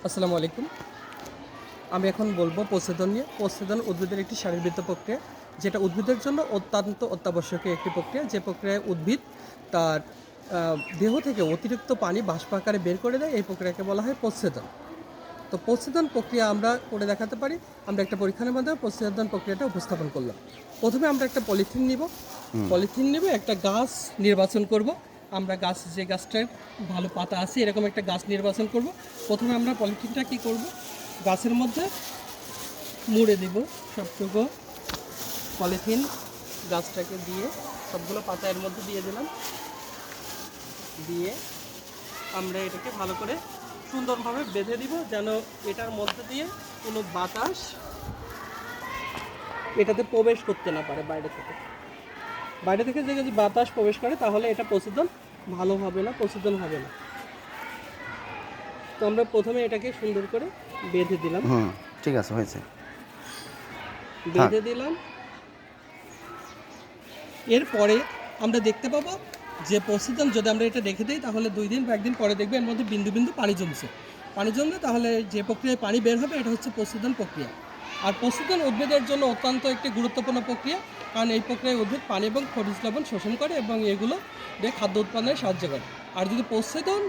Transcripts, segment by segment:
আসসালামু আলাইকুম। আমি এখন বলবো প্রচ্ছদন নিয়ে। প্রচ্ছদন উদ্ভিদের একটি শারীরবৃত্ত প্রক্রিয়া, যেটা উদ্ভিদের জন্য অত্যন্ত অত্যাবশ্যকীয় একটি প্রক্রিয়া। যে প্রক্রিয়ায় উদ্ভিদ তার দেহ থেকে অতিরিক্ত পানি বাষ্প আকারে বের করে দেয়, এই প্রক্রিয়াকে বলা হয় প্রচ্ছদন। তো প্রচ্ছদন প্রক্রিয়া আমরা করে দেখাতে পারি। আমরা একটা পরীক্ষার মাধ্যমে প্রচ্ছদন প্রক্রিয়াটা উপস্থাপন করলাম। প্রথমে আমরা একটা পলিথিন নিব। হুম, পলিথিন নেবে, একটা গাছ নির্বাচন করব। আমরা যে গাছটার ভালো পাতা আছে এরকম একটা গাছ নির্বাচন করব। প্রথমে আমরা পলিথিনটা কি করব, গাছের মধ্যে মুড়ে দিব। সবটুকু পলিথিন গাছটাকে দিয়ে সবগুলো পাতা এর মধ্যে দিয়ে দিলাম। দিয়ে আমরা এটাকে ভালো করে সুন্দরভাবে বেঁধে দিব, যেন এটার মধ্যে দিয়ে কোনো বাতাস এটাতে প্রবেশ করতে না পারে। বাইরে থেকে যদি বাতাস প্রবেশ করে তাহলে এটা প্রচ্ছদন ভালো হবে না, প্রচ্ছদন হবে না। তো আমরা প্রথমে এটাকে সুন্দর করে বেঁধে দিলাম। হুম, ঠিক আছে, হয়েছে। থাক। বেঁধে দিলাম। এরপরে আমরা দেখতে পাবো যে প্রচ্ছদন যদি আমরা এটা রেখে দিই তাহলে 2 দিন বা 1 দিন পরে দেখবে এর মধ্যে বিন্দু বিন্দু পানি জমছে। পানি জমলে তাহলে যে প্রক্রিয়ায় পানি বের হবে এটা হচ্ছে প্রচ্ছদন প্রক্রিয়া। আর প্রচ্ছদন উদ্ভিদের জন্য অত্যন্ত একটি গুরুত্বপূর্ণ প্রক্রিয়া, কারণ এই প্রক্রিয়ায় উদ্ভিদ পানি এবং খনিজ লবণ শোষণ করে এবং এগুলো দিয়ে খাদ্য উৎপাদনে সাহায্য করে। আর যদি প্রচ্ছদন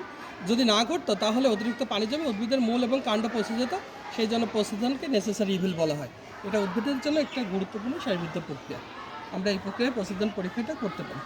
যদি না ঘটতো তাহলে অতিরিক্ত পানি জমে উদ্ভিদের মূল এবং কাণ্ড পচে যেত। সেই জন্য প্রচ্ছদনকে নেসেসারি ইভিল বলা হয়। এটা উদ্ভিদের জন্য একটা গুরুত্বপূর্ণ শারীরবৃত্ত প্রক্রিয়া। আমরা এই প্রক্রিয়ায় প্রচ্ছদন পরীক্ষাটা করতে পারি।